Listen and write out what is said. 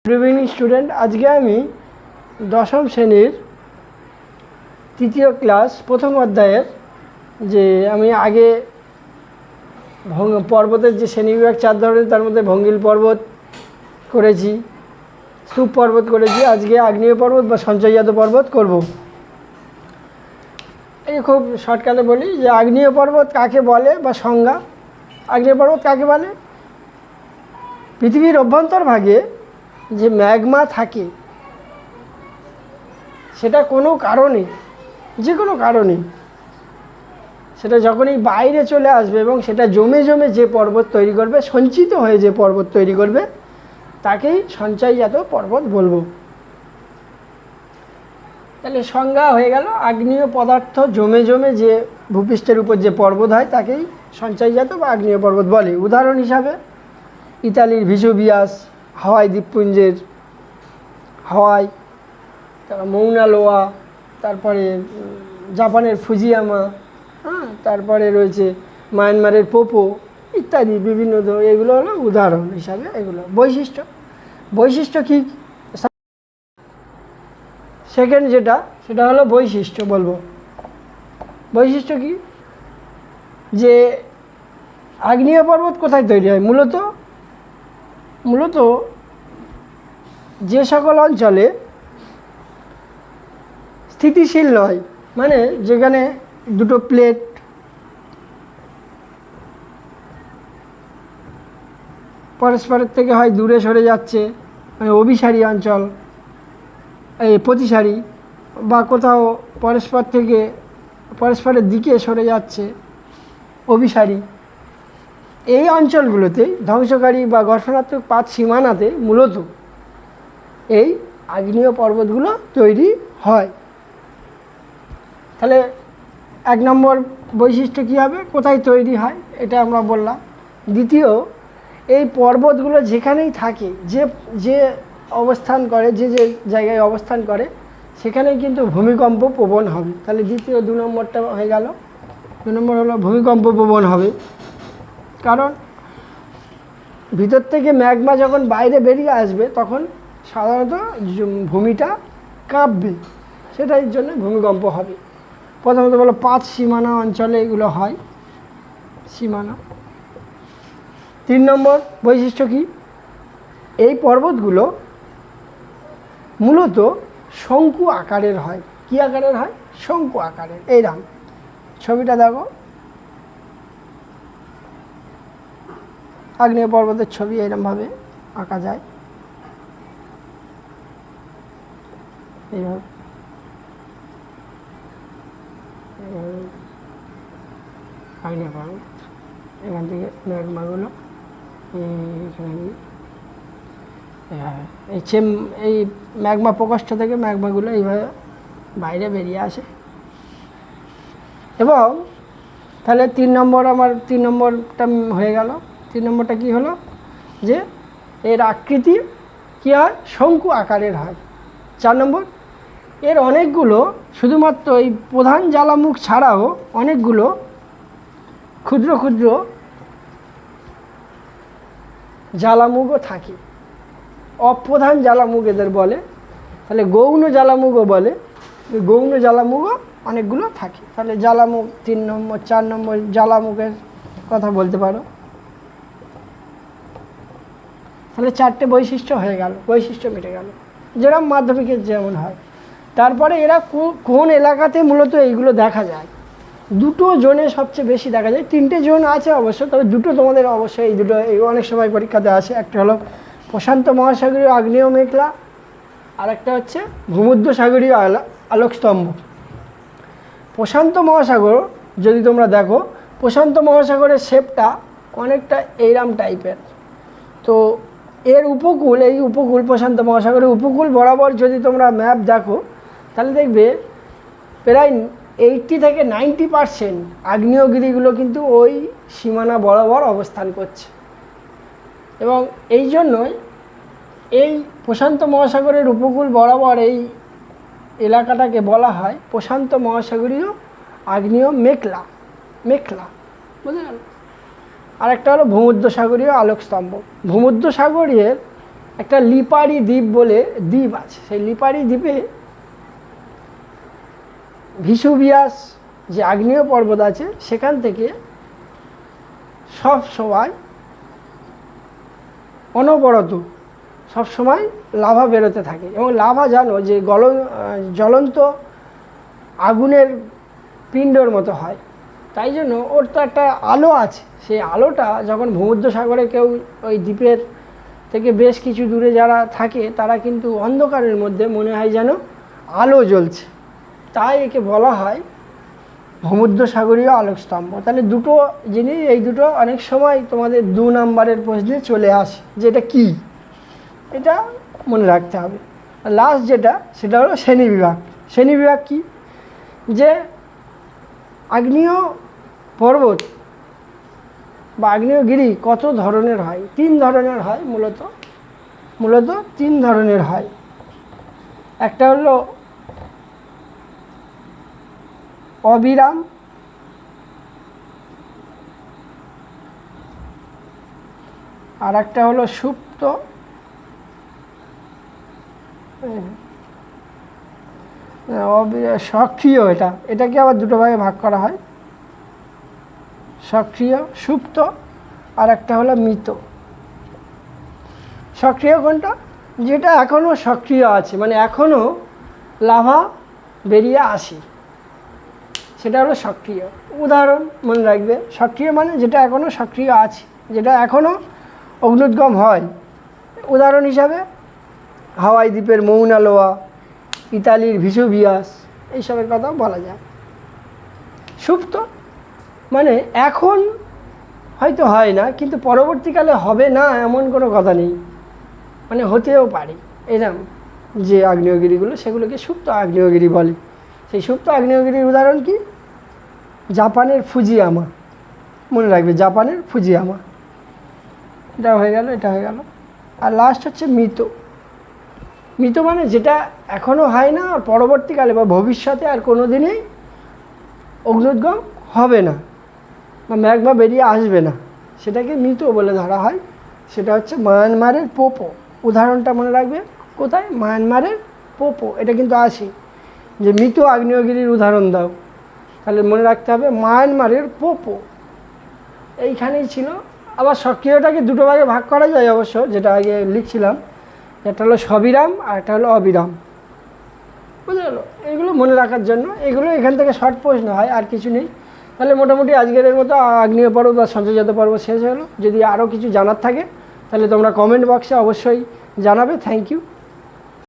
Good evening student. আজকে আমি দশম শ্রেণীর তৃতীয় ক্লাস প্রথম অধ্যায়ের যে আমি আগে পর্বতের যে শ্রেণীবিভাগ 4 ধরনের তার মধ্যে ভঙ্গিল পর্বত করেছি, স্তূপ পর্বত করেছি। আজকে আগ্নেয় পর্বত বা সঞ্চয়জাত পর্বত করব। এই খুব শর্টকাটে বলি যে আগ্নেয় পর্বত কাকে বলে বা সংজ্ঞা। আগ্নেয় পর্বত কাকে বলে? পৃথিবীর অভ্যন্তরভাগে যে ম্যাগমা থাকে সেটা কোনো কারণে, যে কোনো কারণে সেটা যখনই বাইরে চলে আসবে এবং সেটা জমে জমে যে পর্বত তৈরি করবে, সঞ্চিত হয়ে যে পর্বত তৈরি করবে, তাকেই সঞ্চয়জাত পর্বত বলবো। তাহলে সংজ্ঞা হয়ে গেল, আগ্নেয় পদার্থ জমে জমে যে ভূপৃষ্ঠের উপর যে পর্বত হয় তাকেই সঞ্চয়জাত বা আগ্নেয় পর্বত বলে। উদাহরণ হিসাবে ইতালির ভিসুভিয়াস, হাওয়াই দ্বীপপুঞ্জের হাওয়াই, তারপর মৌনা লোয়া, তারপরে জাপানের ফুজিয়ামা, তারপরে রয়েছে মায়ানমারের পোপো ইত্যাদি বিভিন্ন, এগুলো হলো উদাহরণ হিসাবে। এগুলো বৈশিষ্ট্য কী? সেকেন্ড সেটা হলো বৈশিষ্ট্য বলবো। বৈশিষ্ট্য কি? যে আগ্নেয় পর্বত কোথায় তৈরি হয়? মূলত যে সকল অঞ্চলে স্থিতিশীল নয়, মানে যেখানে দুটো প্লেট পরস্পরের থেকে হয় দূরে সরে যাচ্ছে, মানে অভিসারী অঞ্চল, এই প্রতিসারী, বা কোথাও পরস্পরের দিকে সরে যাচ্ছে, অভিসারী, এই অঞ্চলগুলোতে ধ্বংসকারী বা গঠনাত্মক পাত সীমানাতে মূলত এই আগ্নেয় পর্বতগুলো তৈরি হয়। তাহলে 1 নম্বর বৈশিষ্ট্য কী হবে? কোথায় তৈরি হয় এটা আমরা বললাম। দ্বিতীয়, এই পর্বতগুলো যেখানেই থাকে, যে অবস্থান করে, যে জায়গায় অবস্থান করে, সেখানেই কিন্তু ভূমিকম্প প্রবণ হবে। তাহলে দ্বিতীয় 2 নম্বরটা হয়ে গেল। 2 নম্বর হলো ভূমিকম্প প্রবণ হবে, কারণ ভিতর থেকে ম্যাগমা যখন বাইরে বেরিয়ে আসবে তখন সাধারণত ভূমিটা কাঁপবে, সেটার জন্য ভূমিকম্প হবে। প্রথমত বলো পাঁচ সীমানা অঞ্চলে এগুলো হয়, সীমানা। 3 নম্বর বৈশিষ্ট্য কি? এই পর্বতগুলো মূলত শঙ্কু আকারের হয়। কি আকারের হয়? শঙ্কু আকারের। এইরকম ছবিটা দেখো, আগ্নেয় পর্বতের ছবি এরকমভাবে আঁকা যায়, এইভাবে আগ্নেয় পর্বত, এখান থেকে ম্যাগমাগুলো এখানে এই ম্যাগমা প্রকোষ্ঠ থেকে ম্যাগমাগুলো এইভাবে বাইরে বেরিয়ে আসে। এবং তাহলে 3 নম্বর, আমার 3 নম্বরটা হয়ে গেল। 3 নম্বরটা কী হলো? যে এর আকৃতি কী হয়? শঙ্কু আকারের হয়। 4 নম্বর, এর অনেকগুলো, শুধুমাত্র এই প্রধান জ্বালামুখ ছাড়াও অনেকগুলো ক্ষুদ্র ক্ষুদ্র জ্বালামুখও থাকে। অপ্রধান জ্বালামুখ এদের বলে। তাহলে গৌণ জ্বালামুখও বলে। গৌণ জ্বালামুখও অনেকগুলো থাকে। তাহলে জ্বালামুখ 3 নম্বর। 4 নম্বর জ্বালামুখের কথা বলতে পারো। তাহলে 4টে বৈশিষ্ট্য হয়ে গেল, বৈশিষ্ট্য মিটে গেল, যেরকম মাধ্যমিকের যেমন হয়। তারপরে এরা কোন এলাকাতে মূলত এইগুলো দেখা যায়? 2টো জোনে সবচেয়ে বেশি দেখা যায়। 3টে জোন আছে অবশ্য, তবে 2টো তোমাদের অবশ্যই, এই 2টো এই অনেক সময় পরীক্ষাতে আসে। একটা হলো প্রশান্ত মহাসাগরীয় আগ্নেয় মেঘলা, আর একটা হচ্ছে ভূমধ্যসাগরীয় আলোকস্তম্ভ। প্রশান্ত মহাসাগর যদি তোমরা দেখো, প্রশান্ত মহাসাগরের শেপটা অনেকটা এইরাম টাইপের। তো এর উপকূল, এই উপকূল, প্রশান্ত মহাসাগরের উপকূল বরাবর যদি তোমরা ম্যাপ দেখো, তাহলে দেখবে প্রায় 80 থেকে 90% আগ্নেয়গিরিগুলো কিন্তু ওই সীমানা বরাবর অবস্থান করছে। এবং এই জন্যই এই প্রশান্ত মহাসাগরের উপকূল বরাবর এই এলাকাটাকে বলা হয় প্রশান্ত মহাসাগরীয় আগ্নেয় মেঘলা, বুঝতে গেল? আরেকটা হলো ভূমধ্যসাগরীয় আলোকস্তম্ভ। ভূমধ্যসাগরের একটা লিপারি দ্বীপ বলে দ্বীপ আছে, সেই লিপারি দ্বীপে ভিসুভিয়াস যে আগ্নেয় পর্বত আছে সেখান থেকে সব সময় অনবরত সব সময় লাভা বেরোতে থাকে। এবং লাভা জানো যে জ্বলন্ত আগুনের পিণ্ডর মতো হয়, তাই জন্য ওর তো একটা আলো আছে। সেই আলোটা যখন ভূমধ্যসাগরে কেউ ওই দ্বীপের থেকে বেশ কিছু দূরে যারা থাকে তারা কিন্তু অন্ধকারের মধ্যে মনে হয় যেন আলো জ্বলছে, তাই একে বলা হয় ভূমধ্যসাগরীয় আলোকস্তম্ভ। তাহলে দুটো জিনিস, এই দুটো অনেক সময় তোমাদের 2 নম্বরের প্রশ্নে চলে আসে, যেটা কি এটা মনে রাখতে হবে। লাস্ট যেটা সেটা হলো শ্রেণীবিভাগ। শ্রেণীবিভাগ কি, যে আগ্নেয় পর্বত বা আগ্নেয়গিরি কত ধরনের হয়? 3 ধরনের হয়, মূলত 3 ধরনের হয়। একটা হলো অবিরাম, আর একটা হলো সুপ্ত, সক্রিয়। এটাকে আবার দুটো ভাগে ভাগ করা হয়, সক্রিয়, সুপ্ত, আর একটা হলো মৃত। সক্রিয় কোনটা? যেটা এখনও সক্রিয় আছে, মানে এখনও লাভা বেরিয়ে আসে, সেটা হলো সক্রিয়। উদাহরণ মনে রাখবে, সক্রিয় মানে যেটা এখনও সক্রিয় আছে, যেটা এখনও অগ্নুদ্গম হয়। উদাহরণ হিসাবে হাওয়াই দ্বীপের মৌনা লোয়া, ইতালির ভিসুভিয়াস, এইসবের কথা বলা যায়। সুপ্ত মানে এখন হয়তো হয় না, কিন্তু পরবর্তীকালে হবে না এমন কোনো কথা নেই, মানে হতেও পারে। এরকম যে আগ্নেয়গিরিগুলো, সেগুলোকে সুপ্ত আগ্নেয়গিরি বলে। সেই সুপ্ত আগ্নেয়গিরির উদাহরণ কি? জাপানের ফুজিয়ামা, মনে রাখবে জাপানের ফুজিয়ামা। এটা হয়ে গেল, এটা হয়ে গেল। আর লাস্ট হচ্ছে মৃত। মৃত মানে যেটা এখনও হয় না, আর পরবর্তীকালে বা ভবিষ্যতে আর কোনো দিনই অগ্নুদ্গম হবে না বা ম্যাগমা বেরিয়ে আসবে না, সেটাকে মৃত বলে ধরা হয়। সেটা হচ্ছে মায়ানমারের পোপো। উদাহরণটা মনে রাখবে, কোথায়? মায়ানমারের পোপো। এটা কিন্তু আসে যে মৃত আগ্নেয়গিরির উদাহরণ দাও, তাহলে মনে রাখতে হবে মায়ানমারের পোপো। এইখানেই ছিল। আবার সক্রিয়টাকে দুটো ভাগে ভাগ করা যায় অবশ্য, যেটা আগে লিখছিলাম। একটা হলো সবিরাম আর একটা হলো অবিরাম। বুঝতে গেলো? এগুলো মনে রাখার জন্য, এগুলো এখান থেকে শর্ট প্রশ্ন হয়, আর কিছু নেই। তাহলে মোটামুটি আজকের মতো আগ্নেয় পর্বত বা সঞ্চয়জাত পর্বত শেষ হলো। যদি আরও কিছু জানার থাকে তাহলে তোমরা কমেন্ট বক্সে অবশ্যই জানাবে। Thank you.